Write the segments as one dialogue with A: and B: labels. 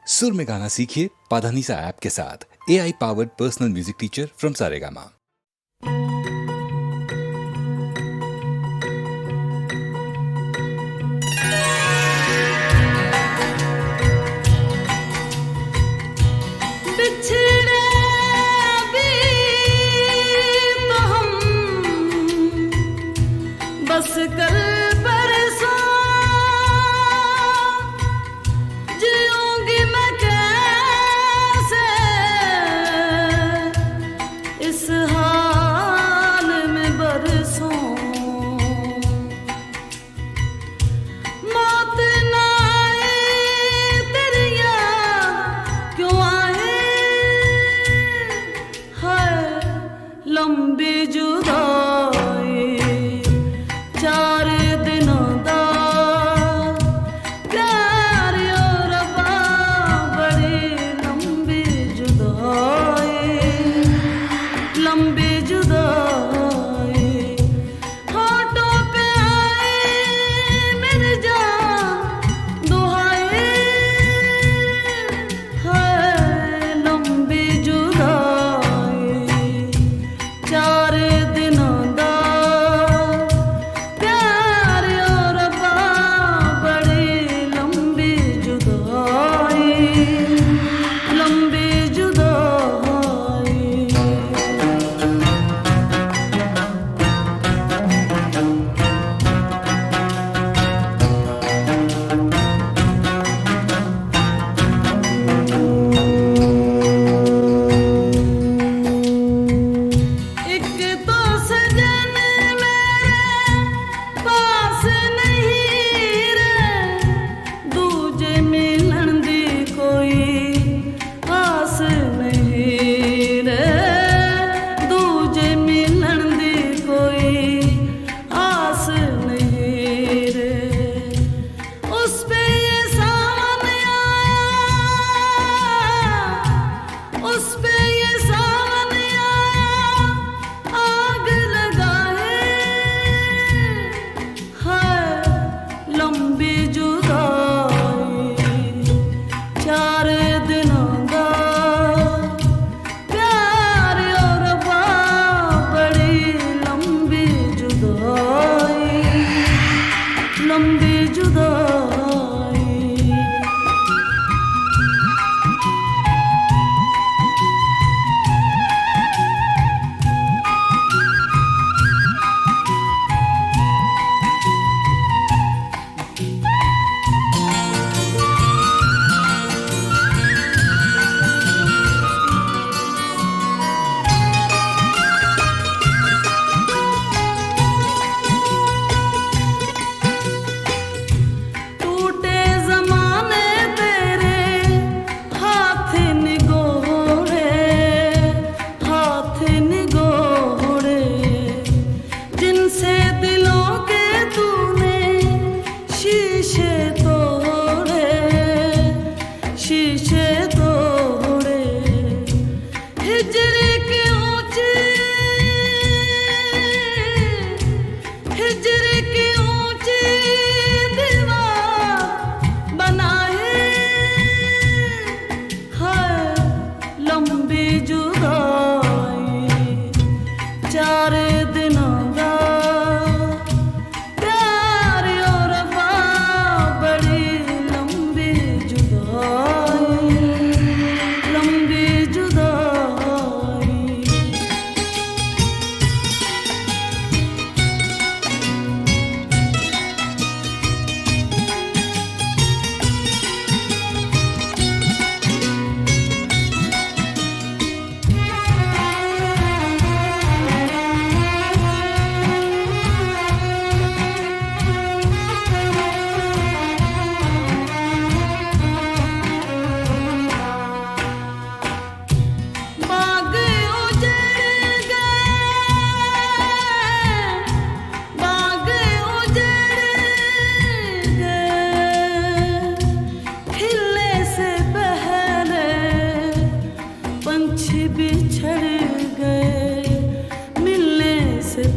A: सुर में गाना सीखिए पाधानीसा ऐप के साथ। AI powered personal music teacher from Saregama.
B: बस कल परसों जीऊंगी मैं कैसे इस हाल में बरसों। मौत ना आए तेरी याद क्यों आए, हाय लंबी जुदाई चार दिनों दा प्यार और बड़ी लंबी जुदाई, लंबी जुदाई होठों पे आए मेरे जान दुहाई, है लंबी जुदाई चार दिनों दा लंबी जुदाई। शीशे तोड़े हिजरे के ऊंचे, हिजरे के ऊंचे दीवार बनाए, हाय लंबी जुदाई चार दिनों दा प्यार और बड़ी लंबी जुदाई, लंबी जुदाई।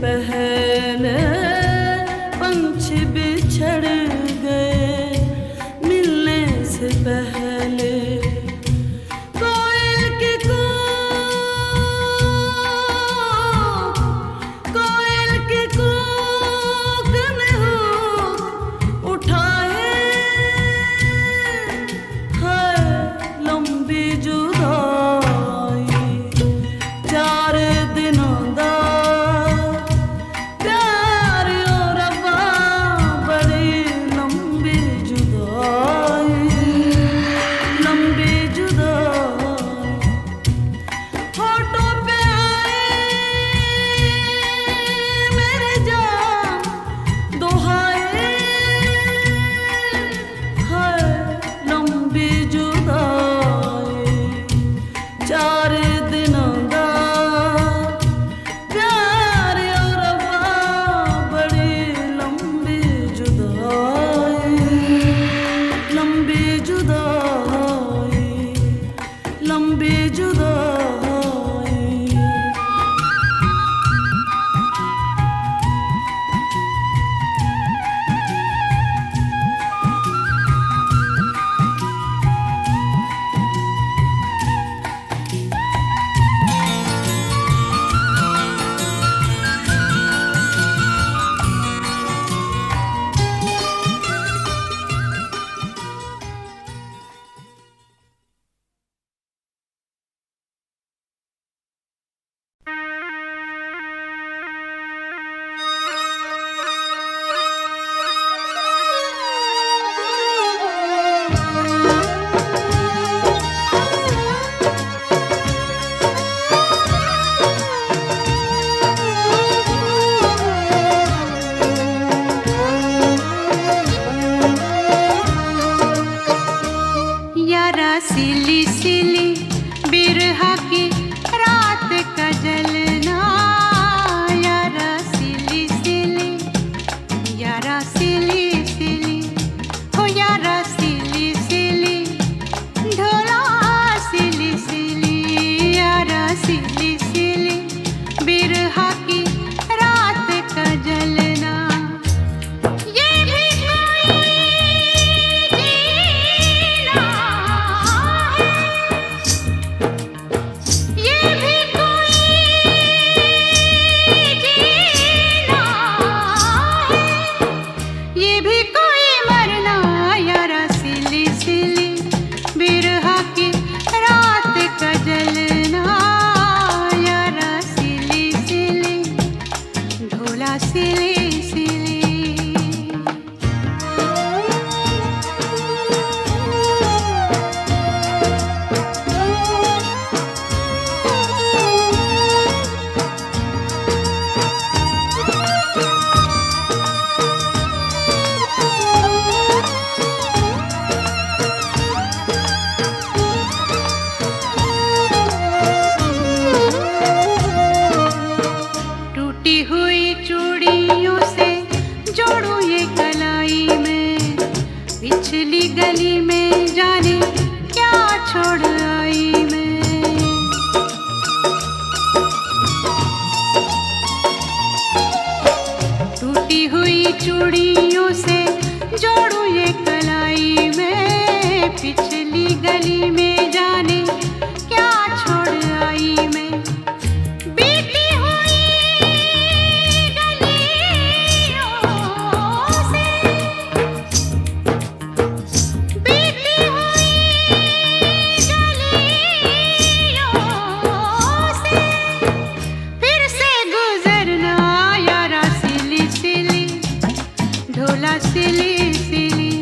B: पहले पंछी बिछड़ गए मिलने से पहले।
C: सिली सिली बिरहा की रात का जलना, यारा सिली सिली, यारा सिली सिली, हो यारा सिली सिली, ढोला सिली सिली, यारा सिली सिली बिरहा की रात का जलना। ये भी कोई जीना है, ये भी कोई जीना है, ये भी कोई मरना, यारा सिली सिली बिरहा की रात का जलना, यारा सिली सिली, ढोला सिली सिली। टूटी हुई चूड़ियों से जोड़ूं ये कलाई में, पिछली गली में जाने क्या छोड़ आई मैं। टूटी हुई चूड़ियों से जोड़ूं ये कलाई में, पिछली गली में जाने क्या छोड़ आई मैं। बीती हुई गलियों से, बीती हुई गलियों से, फिर से गुजरना, यारा सिली सिली, ढोला सिली सिली,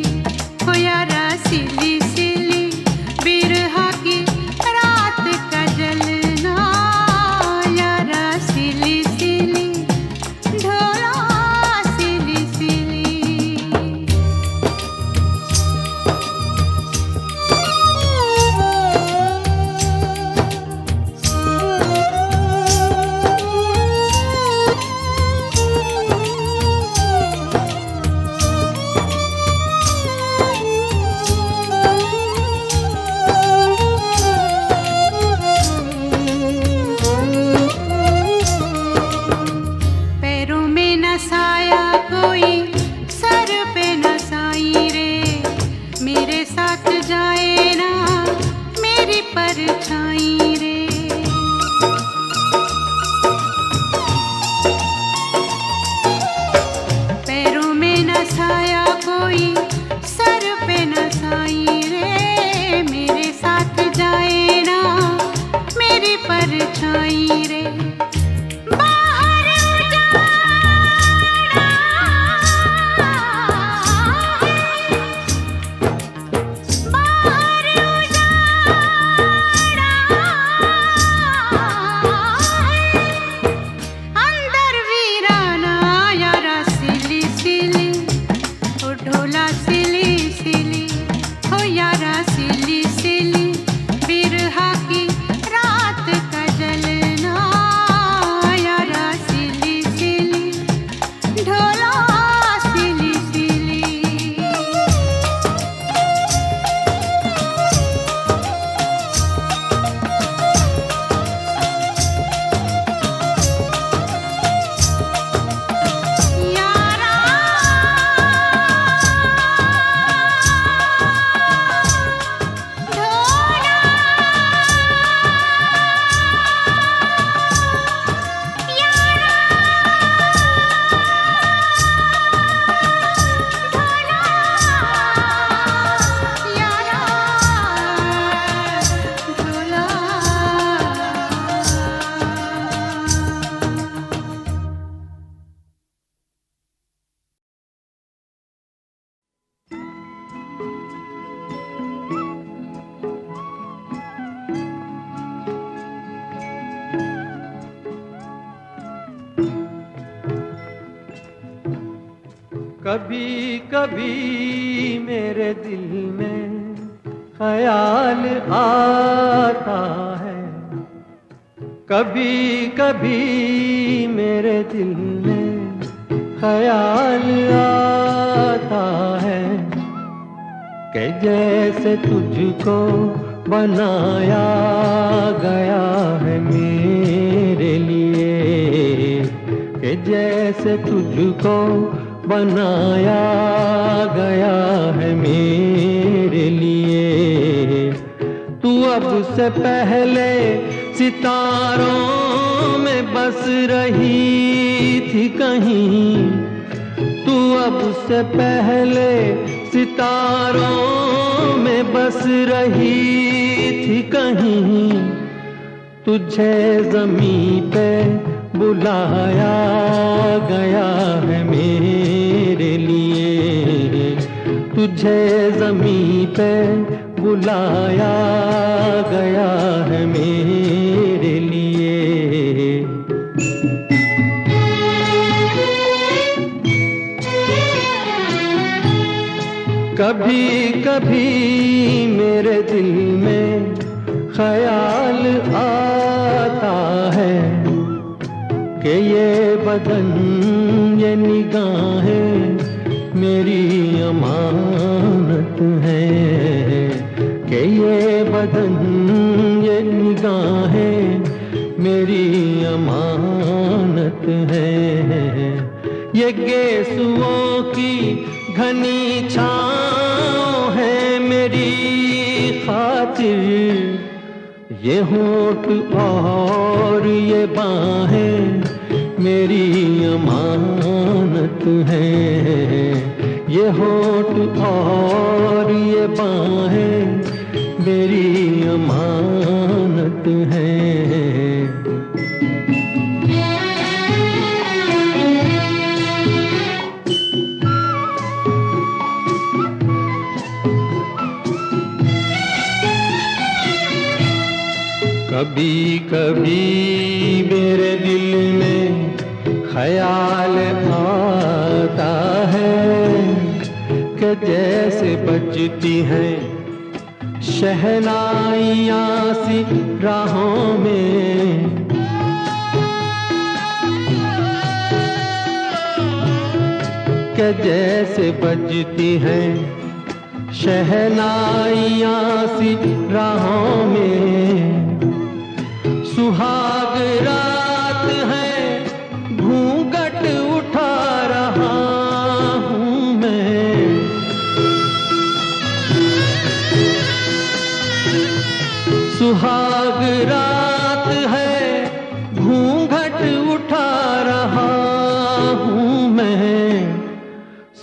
C: हो यारा सिली सिली बिरहा की रात का जलना, यारा सिली सिली, ढोला सिली सिली। पैरों में न साया कोई, सर पे न साई रे, मेरे साथ जाए ना मेरी परछाई रे। पैरों में न साया कोई, सर पे न साई रे, मेरे साथ जाए ना मेरी परछाई रे। बाहर उजाड़ा है, बाहर उजाड़ा है, अंदर वीराना, यारा सिली सिली, ओ ढोला सिली सिली, हो यारा सिली सिली बिरहा की रात का जलना, यारा सिली सिली, ढोला सिली सिली। यारा ढोला, यारा ढोला, यारा ढोला।
D: कभी कभी मेरे दिल में ख्याल आता है, कभी कभी मेरे दिल में ख्याल आता है कि जैसे तुझको बनाया गया है मेरे लिए, कि जैसे तुझको बनाया गया है मेरे लिए। तू अब से पहले सितारों में बस रही थी कहीं, तू अब से पहले सितारों में बस रही थी कहीं। तुझे ज़मीं पे बुलाया गया है मेरे लिए, तुझे ज़मीं पे बुलाया गया है मेरे लिए। कभी कभी मेरे दिल में ख्याल आता है कि ये बदन ये निगाहें मेरी अमानत है, कि ये बदन ये निगाहें मेरी अमानत है। ये गेसुओं की घनी छाँव है मेरी खातिर, ये होठ और ये बाहें मेरी अमानत है। ये होठ और ये बाहें मेरी अमानत है। कभी कभी मेरे दिल में ख्याल आता है कि जैसे बजती हैं शहनाइयाँ सी राहों में, कि जैसे बजती हैं शहनाइयाँ सी राहों में। सुहाग रात है घूंघट उठा रहा हूँ मैं, सुहाग रात है घूंघट उठा रहा हूँ मैं।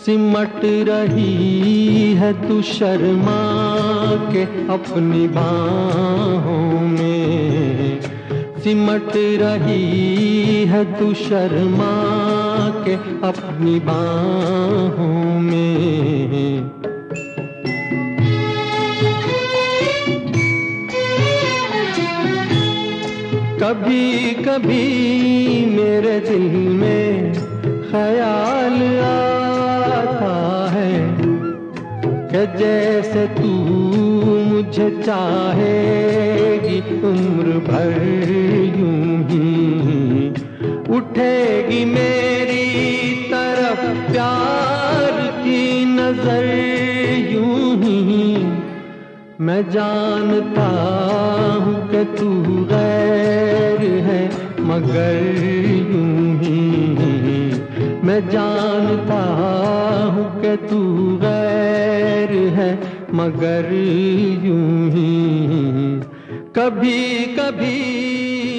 D: सिमट रही है तू शर्मा के अपनी बाहों में, सिमट रही है तू शर्मा के अपनी बाहों में। कभी कभी मेरे दिल में ख्याल आता है कि जैसे तू मुझे चाहेगी उम्र भर यूं ही, उठेगी मेरी तरफ प्यार की नजर यूं ही। मैं जानता हूँ कि तू गैर है मगर यूं ही, मैं जानता हूँ कि तू गैर है मगर यूं ही। कभी कभी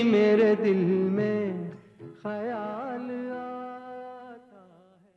D: मेरे दिल में ख्याल आता है।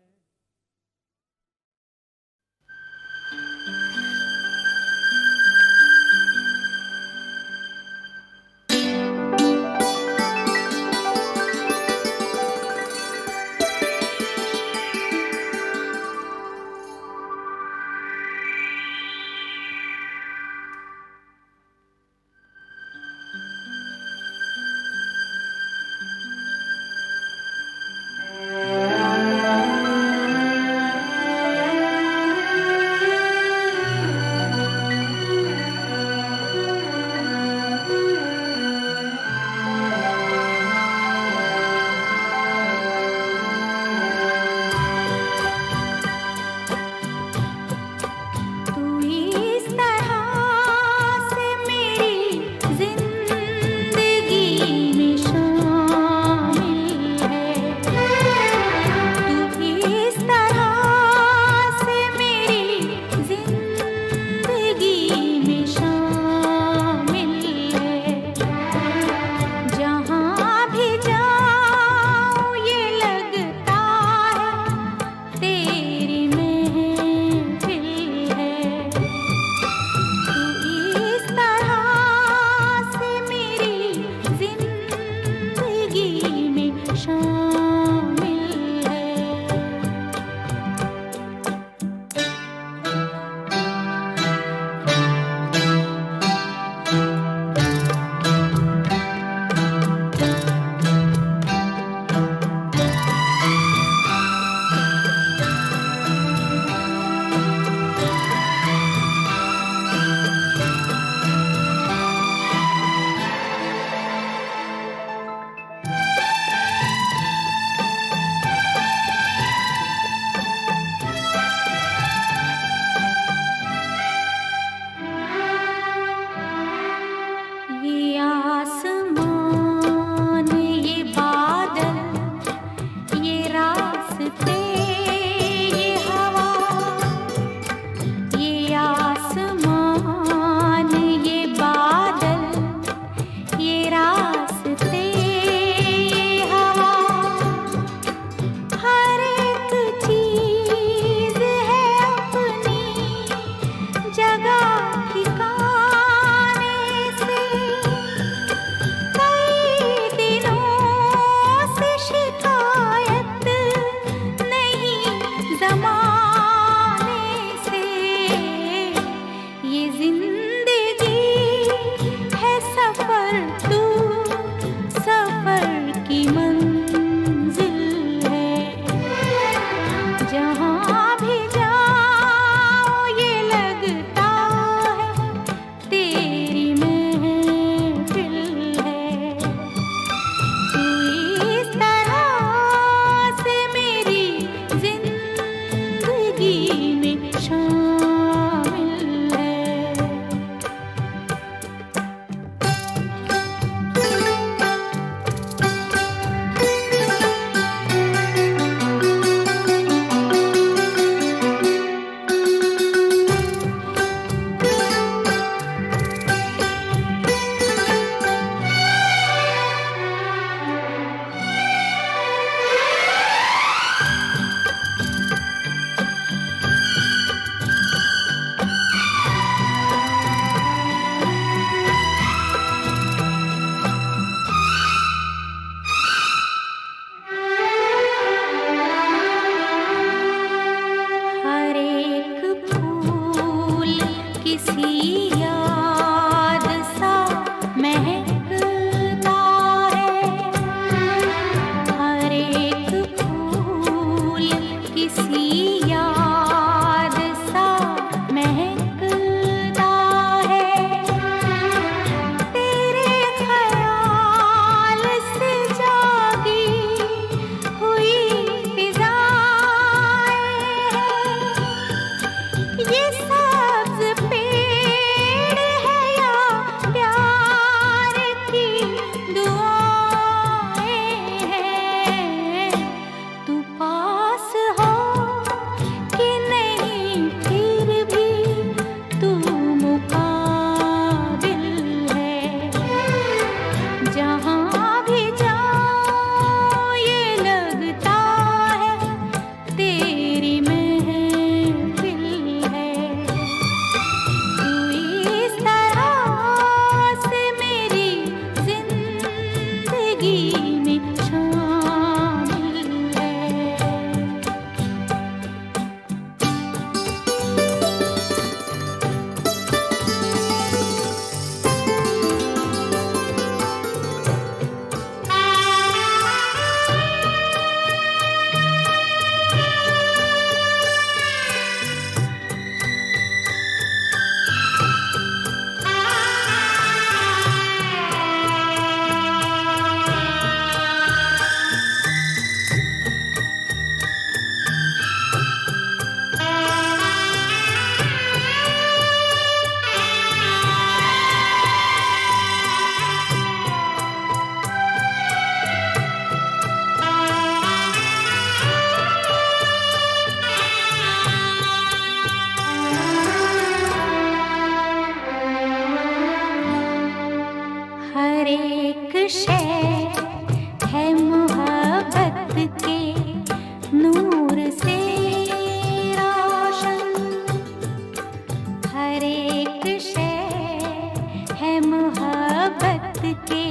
C: के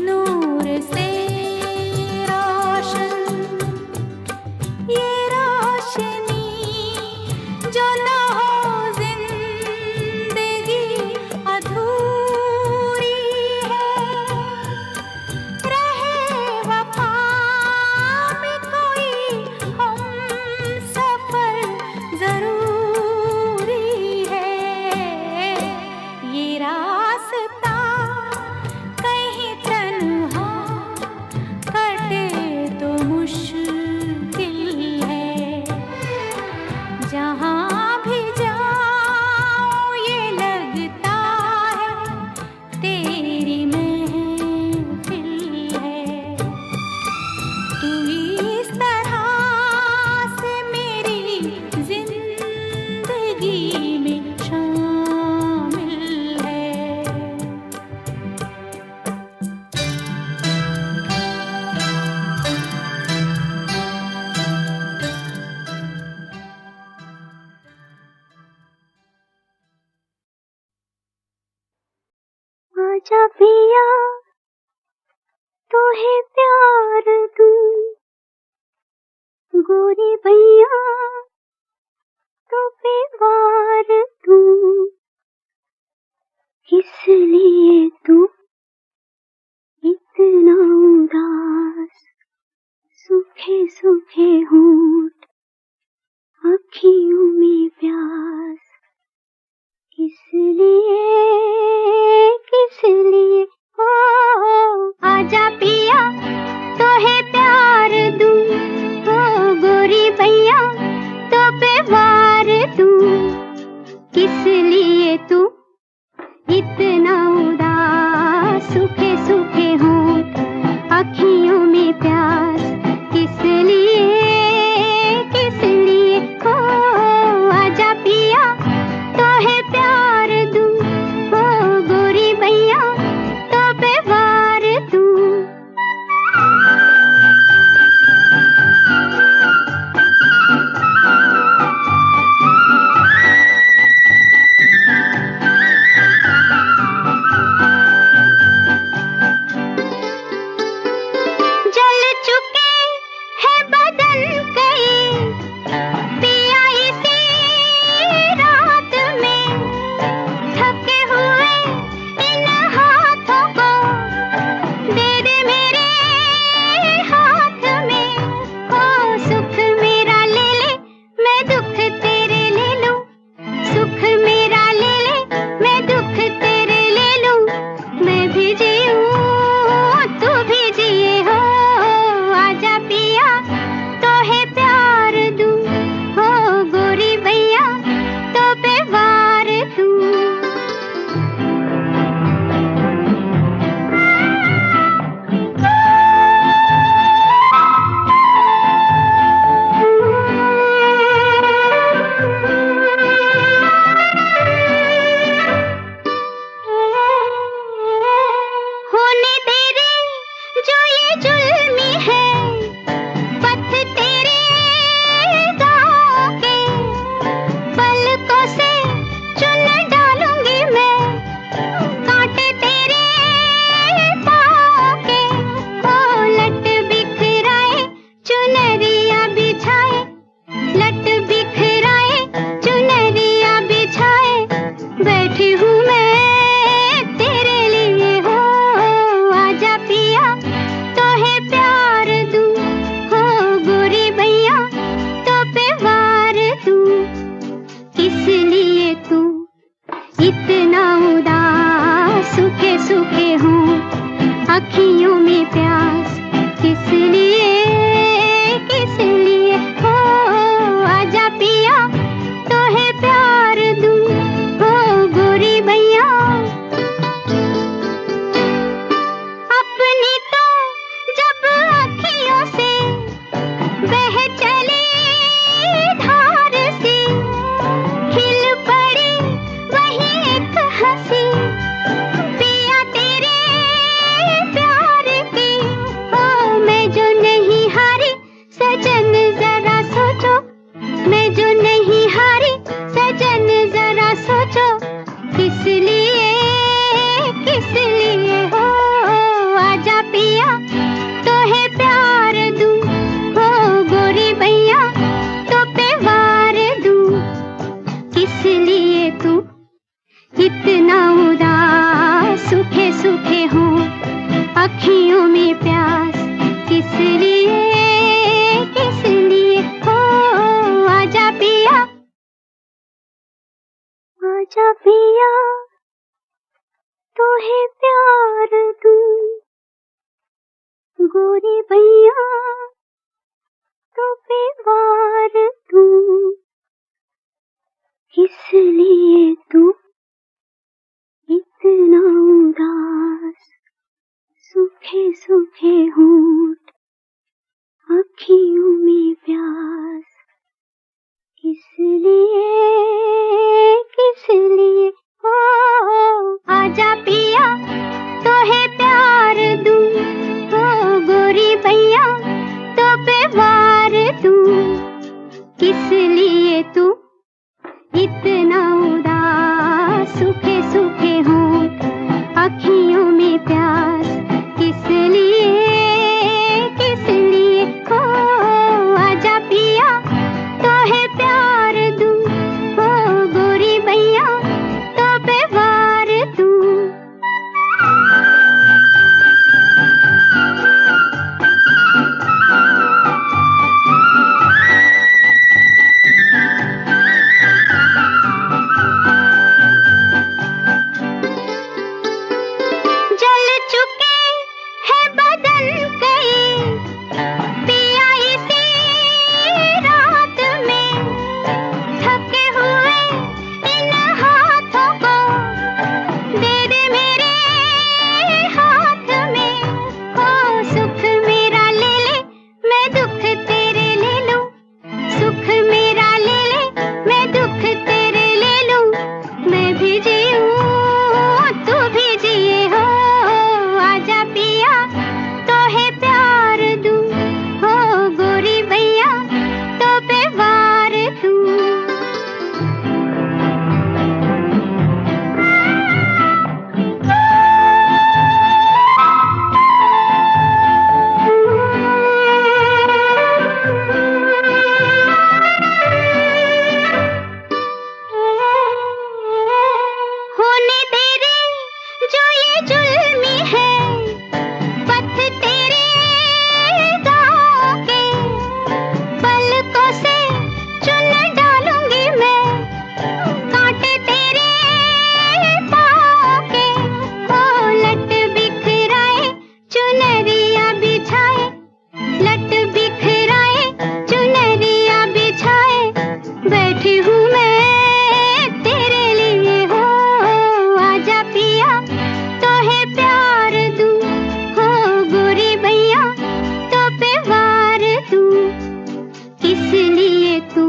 C: नूर से रोशन, ये रोशनी जो न हो जिंदगी अधूरी है। रहे वफा में कोई हम सफर जरूरी है। ये रास्ता कहीं तन्हा कटे तो मुश्किल है। जहाँ भी जाऊँ ये लगता है तेरी महफिल है। तू इस तरह से मेरी जिंदगी में शामिल है। आजा पिया तोहे प्यार दूं, गोरी भैया तो पे वार दूं। किस लिए तू इतना उदास, सूखे सूखे होंठ अखियों में प्यास। किस लिए ओ आजा पिया तोहे प्यार दूं, ओ गोरी भैया तो पे वार दूं। किस लिए तू इतना उदास, सूखे सूखे होंठ अखियों में प्यास। किस लिए ओ आजा पिया तोहे प्यार दूं, ओ गोरी भैया तो पे वार दूं। अखियों में प्यास किस लिए हो आजा पिया तो है प्यार दूं गोरी भैया तो पे वार दूं किस लिए तू इतना उदास सूखे सूखे होंठ अखियों में प्यास किस लिए हो आजा पिया तो है प्यार दूं हो गोरी भैया तो पे वार दूं किस लिए तू इतना उदास सूखे सूखे होंठ अखियों में प्यास किस लिए हो आजा पिया तो है प्यार दूं हो गोरी भैया तो पे वार दूं जल चुके हैं बदन कई पिया इसी रात में थके हुए इन हाथों को दे दे मेरे हाथ में हो सुख मेरा ले ले मैं दुख तेरे ले लूं सुख मेरा ले ले मैं दुख तेरे ले लूं मैं भी जीऊं तू भी जिए हो आजा पिया तो है प्यार दूं हो गोरी भैया तो पे वार दूं होने तेरे जो ये जुल्मी है पथ तेरे गाँव के पलकों से चुन डालूंगी मैं कांटे तेरे पाँव के हो लट बिखराए चुनरिया बिछाए लट बिखराए चुनरिया बिछाए बैठी हूँ मैं तेरे लिए हो आजा पिया तो है प्यार दूं हो गोरी भैया तो पे वार दूं किस लिए तू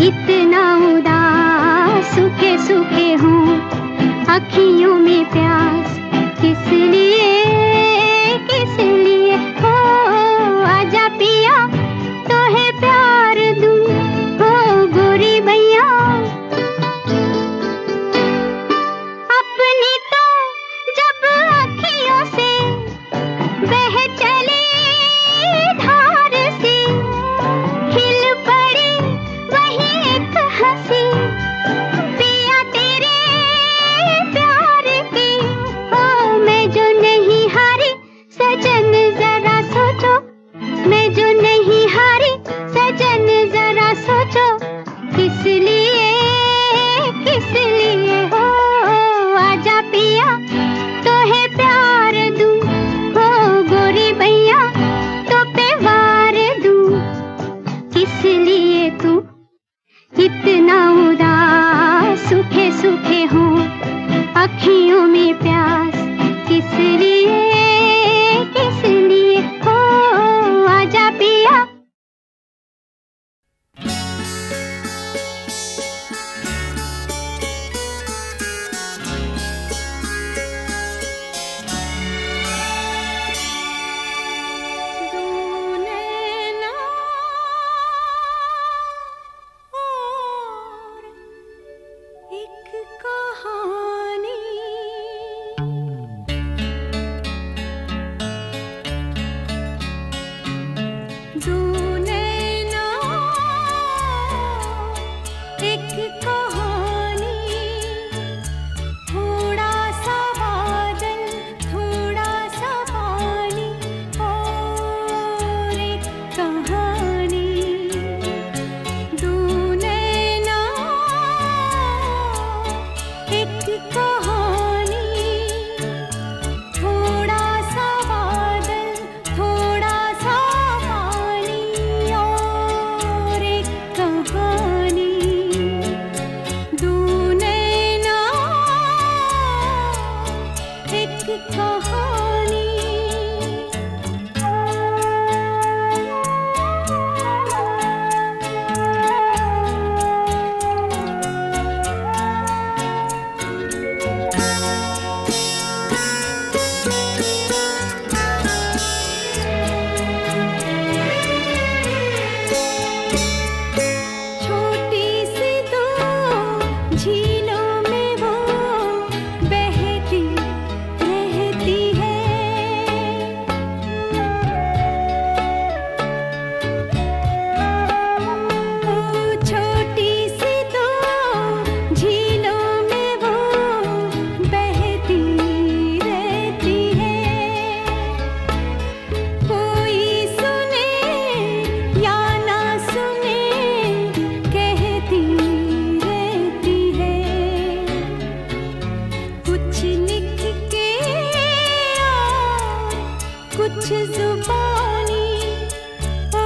C: इतना उदास सूखे सूखे हों अखियों में प्यास किस लिए हो आजा पिया तो है प्यार दूं हो गोरी भैया अपनी तो जब अखियों से बह चली धार सी खिल पड़ी वही एक हंसी पिया तेरे प्यार की हो मैं जो नहीं हारी सजन जरा सोचो मैं जो नहीं हारी सजन जरा सोचो किस लिए हो आजा पिया तो है प्यार दूं हो गोरी भैया तो पे वार दूं किस लिए तू इतना उदास सूखे सूखे हों अखियों में प्यास किस लिए हो आजा पिया
B: एक कहानी
C: कहानी। छोटी सी दो झीलों में वो बहती रहती है। ओ छोटी सी दो झीलों में वो बहती रहती है। कोई सुने या ना सुने कहती रहती है। कुछ लिख के और कुछ जुबानी। ओ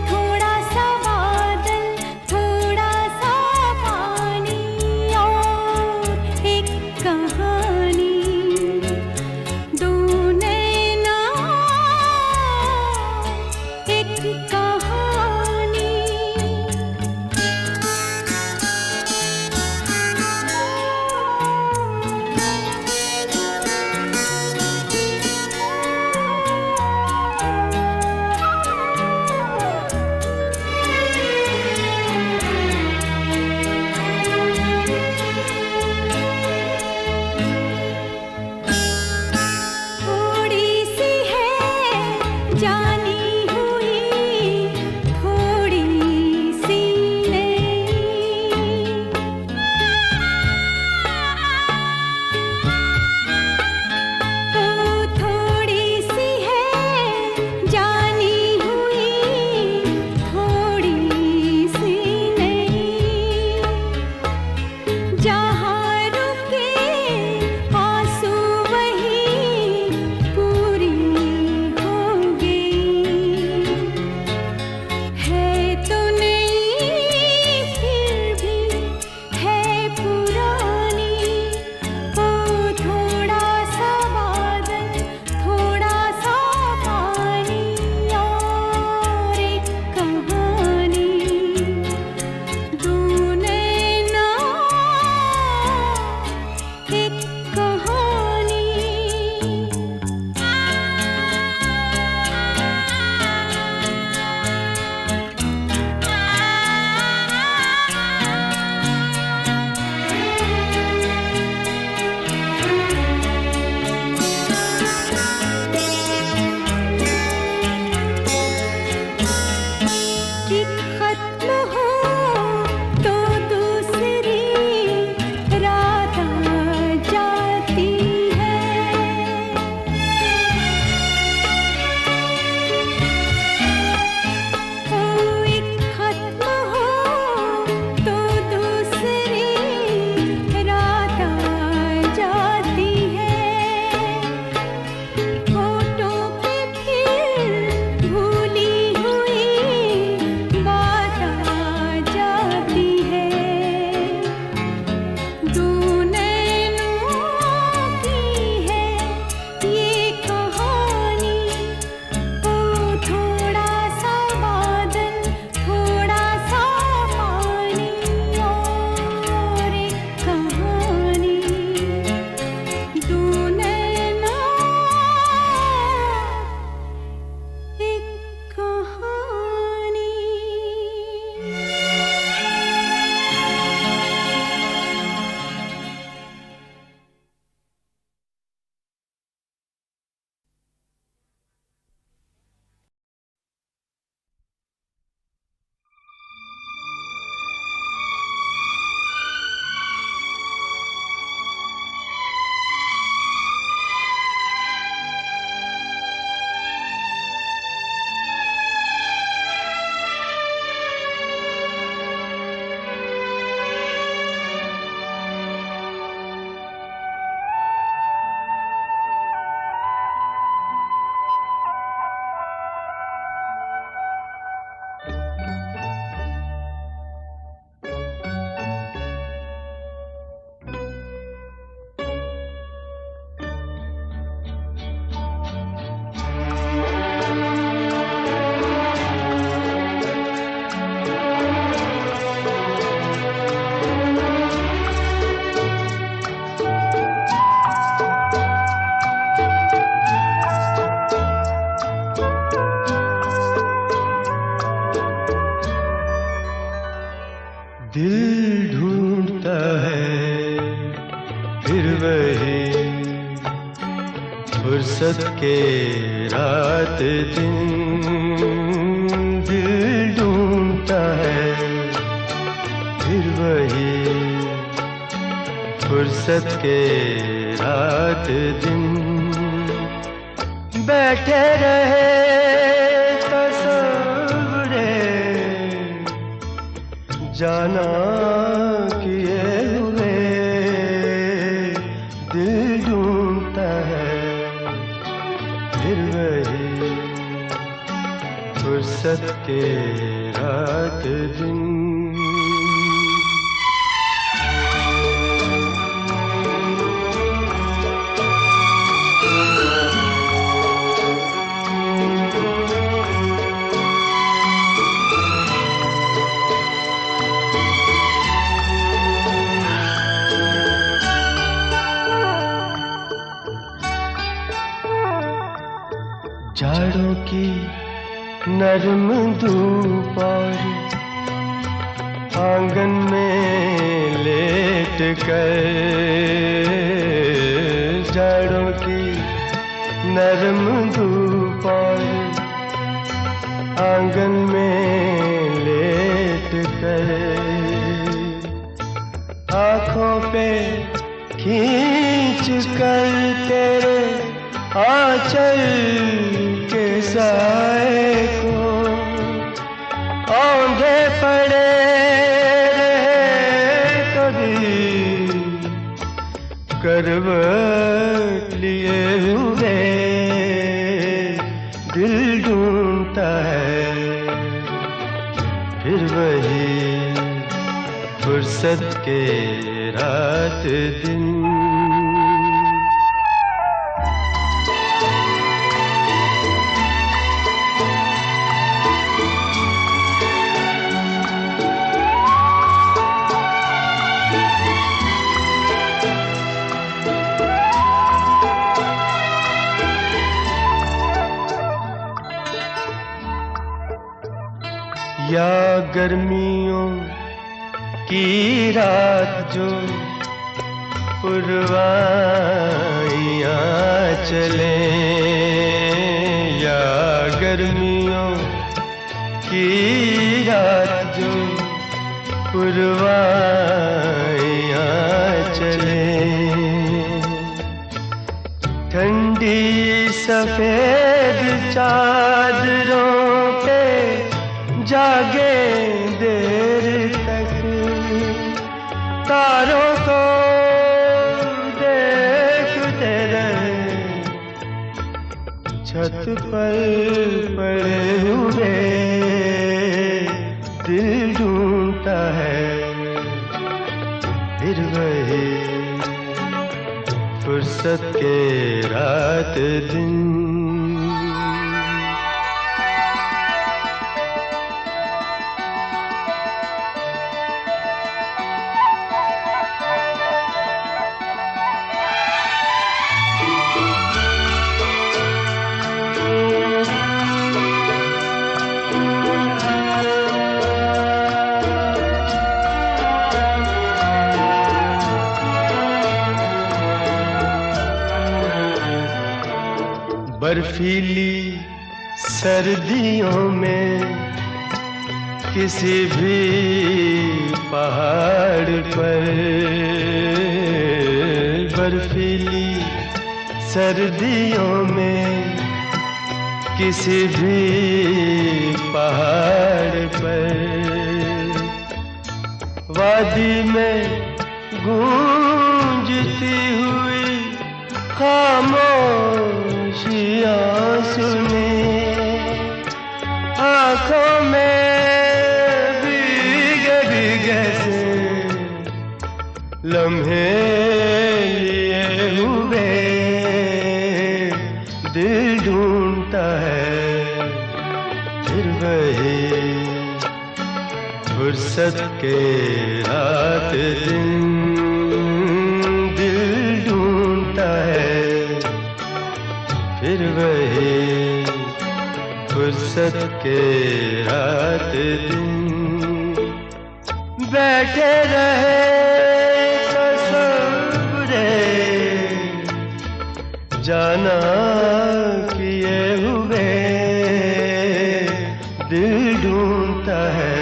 C: थोड़ा सा बादल थोड़ा सा पानी और एक कहानी। दो नैना एक कहानी।
D: फुर्सत के रात दिन दिल ढूंढता है फिर वही फुर्सत के रात दिन बैठे रहे तस्वुरे जाना किए हुए दिल ढूंढता है फिर वही फुर्सत के रात दिन जाड़ों की नरम धूप और आंगन में लेट कर जाड़ों की नरम धूप और आंगन में लेट कर आँखों पे खींच कर तेरे आंचल के साए को औंधे पड़े रहे कभी करवट लिए हुए दिल ढूंढता है फिर वही फुर्सत के रात दिन या गर्मियों की रात जो पुरवाइयाँ चले या गर्मियों की रात जो पुरवाइयाँ चले ठंडी सफेद चादरों पे जागे देर तक तारों को देखते रहे छत पर पड़े हुए दिल ढूंढता है फिर वही फुर्सत के रात दिन बर्फीली सर्दियों में किसी भी पहाड़ पर बर्फीली सर्दियों में किसी भी पहाड़ पर वादी में गूंजती हुई खामोशियाँ सुने आँखों में भीगे भीगे से लम्हे लिए हुए दिल ढूंढता है फिर वही फुर्सत के रात दिन दिल ढूंढता है फिर वही फुर्सत के रात दिन बैठे रहे तस्वुरे जाना किए हुए दिल ढूंढता है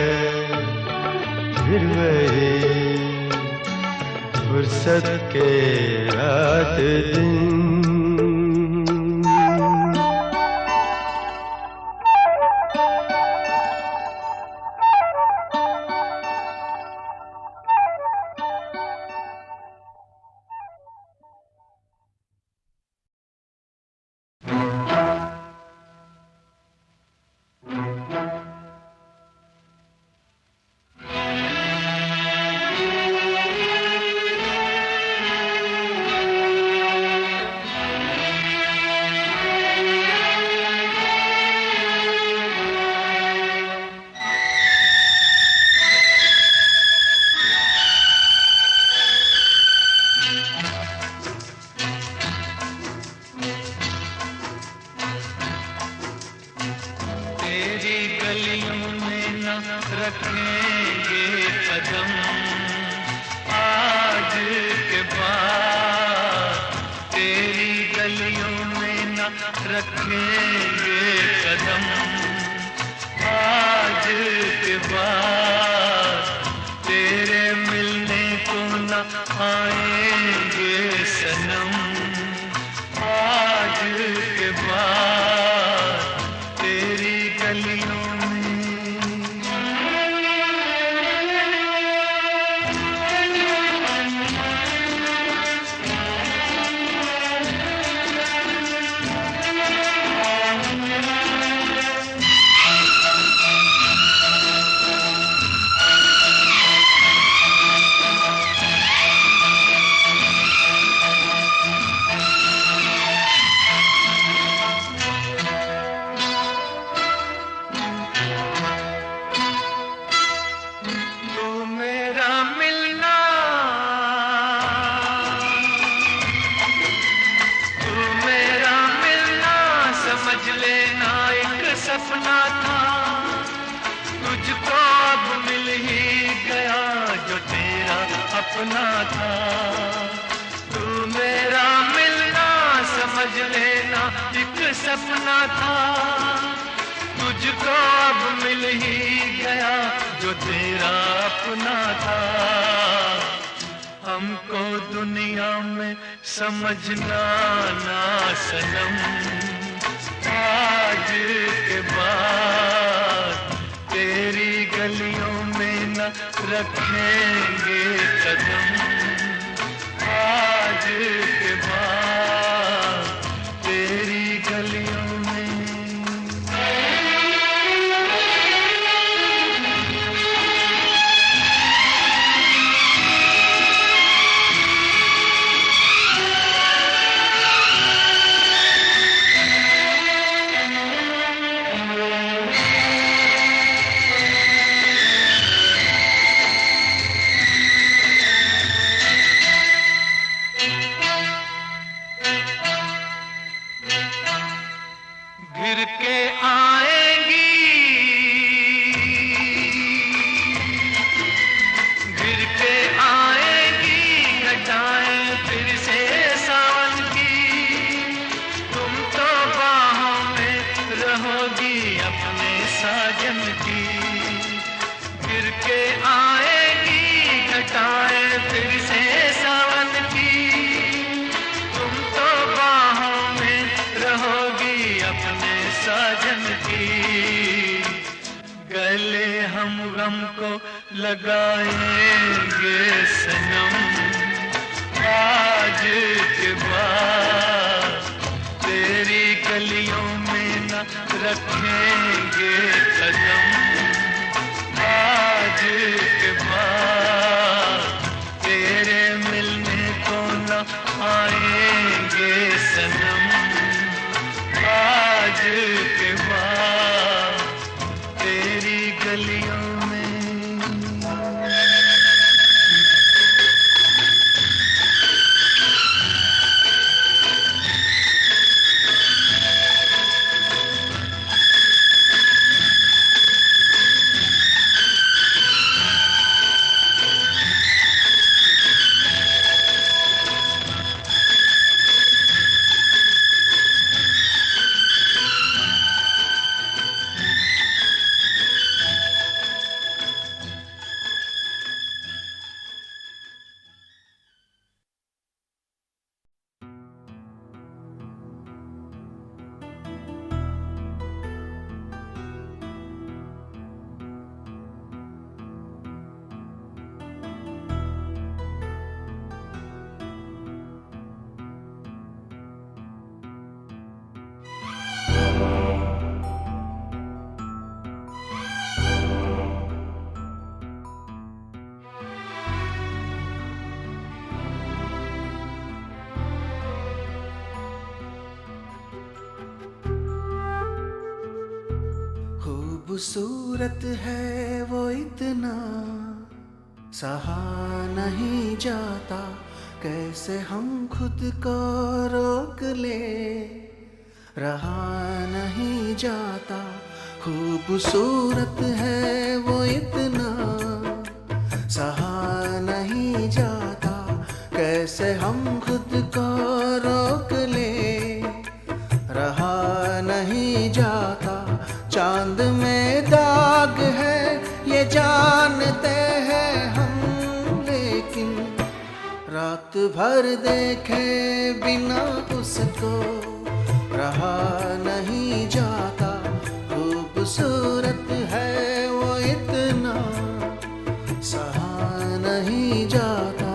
D: फिर वही फुर्सत के रात दिन।
E: खूबसूरत है वो इतना, सहा नहीं जाता, कैसे हम खुद को रोक ले, रहा नहीं जाता। खूबसूरत है वो इतना, सहा नहीं जाता, कैसे हम खुद को रोक ले, रहा नहीं जाता। चांद में दाग है ये जानते हैं हम, लेकिन रात भर देखे बिना उसको रहा नहीं जाता। खूबसूरत है वो इतना, सहा नहीं जाता।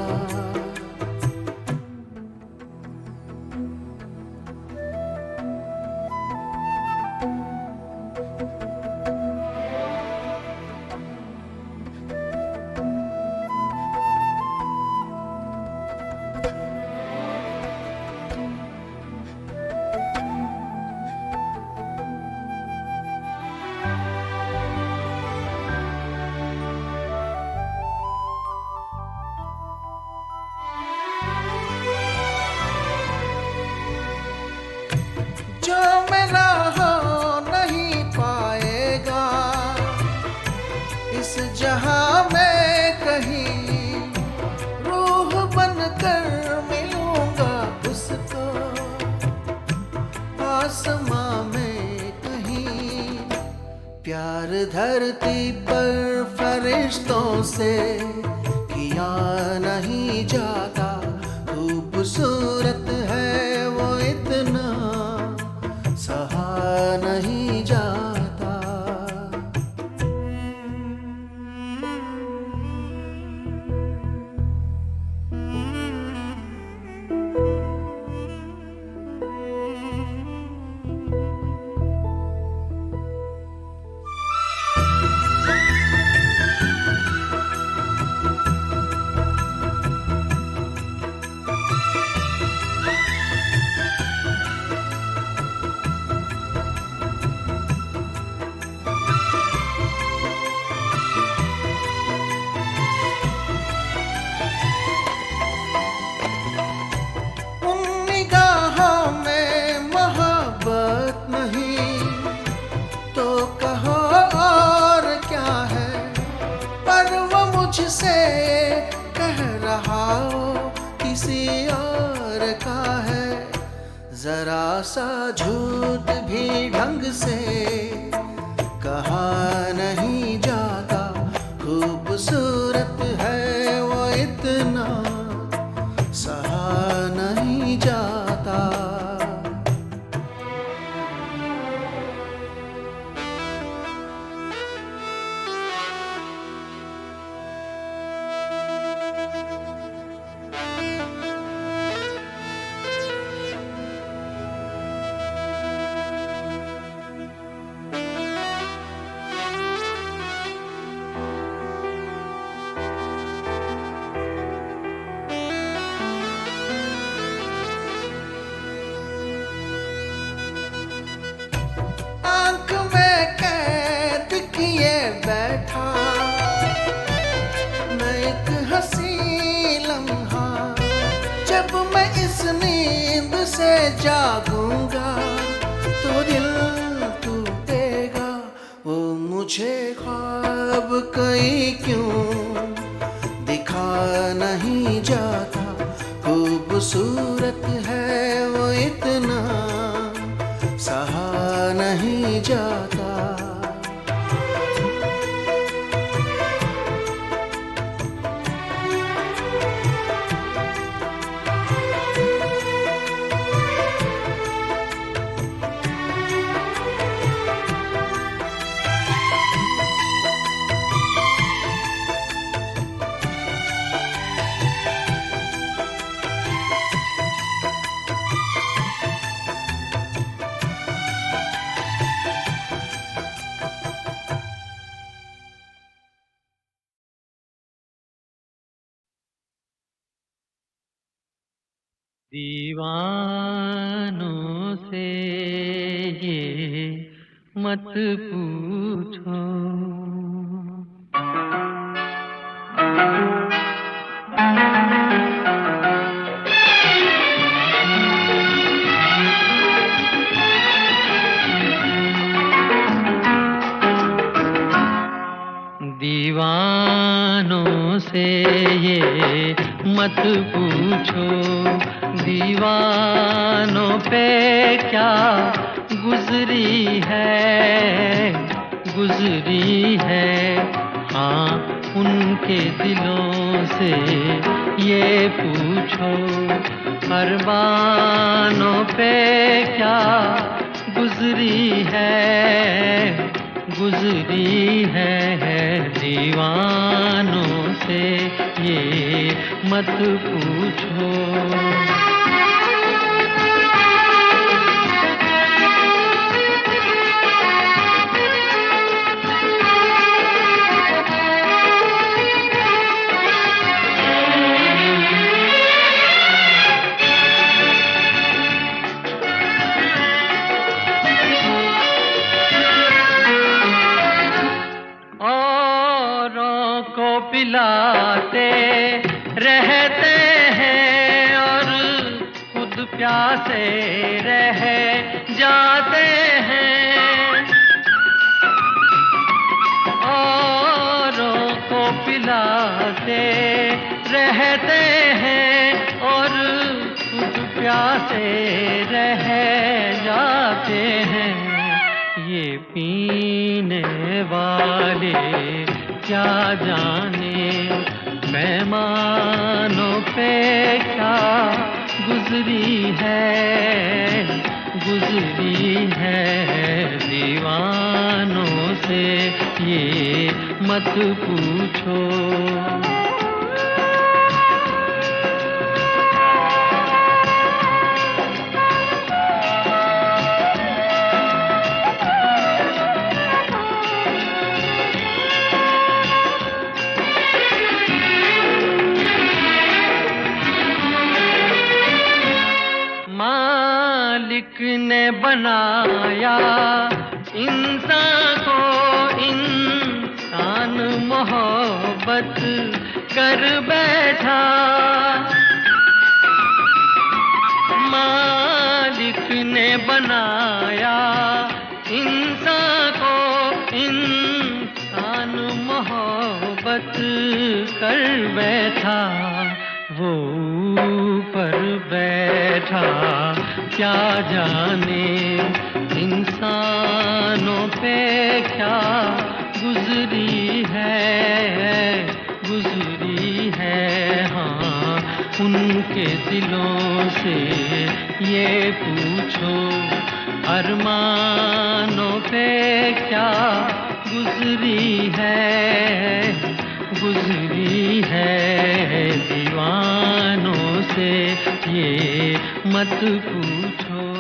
E: जो मिला हो नहीं पाएगा इस जहां में कहीं, रूह बनकर मिलूंगा उसको आसमां में कहीं। प्यार धरती पर फरिश्तों से किया नहीं जाता। खूबसूरत है वो इतना, सहा नहीं जाता। मुझसे कह रहा हो किसी और का है, जरा सा झूठ भी ढंग से कहा नहीं जाता। खूबसूरत है वो इतना, सहा नहीं जाता। आंख में कैद किए बैठा मैं एक हंसी लम्हा, जब मैं इस नींद से जागूंगा तो दिल टूटेगा। वो मुझे ख्वाब कई क्यों दिखा नहीं जाता। खूबसूरत है वो इतना, सहा नहीं जाता।
F: दीवानों से ये मत पूछो से ये मत पूछो, दीवानों पे क्या गुजरी है, हाँ उनके दिलों से ये पूछो, अरमानों पे क्या गुजरी है, दीवानों से ये मत पूछो। पिलाते रहते हैं और खुद प्यासे रह जाते हैं, औरों को पिलाते रहते हैं और खुद प्यासे रह जाते हैं। ये पीने वाले क्या जाने पैमानों पे क्या गुजरी है, दीवानों से ये मत पूछो। मालिक ने बनाया इंसान को, इंसान मोहब्बत कर बैठा, मालिक ने बनाया इंसान को, इंसान मोहब्बत कर बैठा, वो ऊपर बैठा क्या जाने इंसानों पे क्या गुजरी है, हाँ उनके दिलों से ये पूछो, अरमानों पे क्या गुजरी है, दीवानों से ये मत पूछो।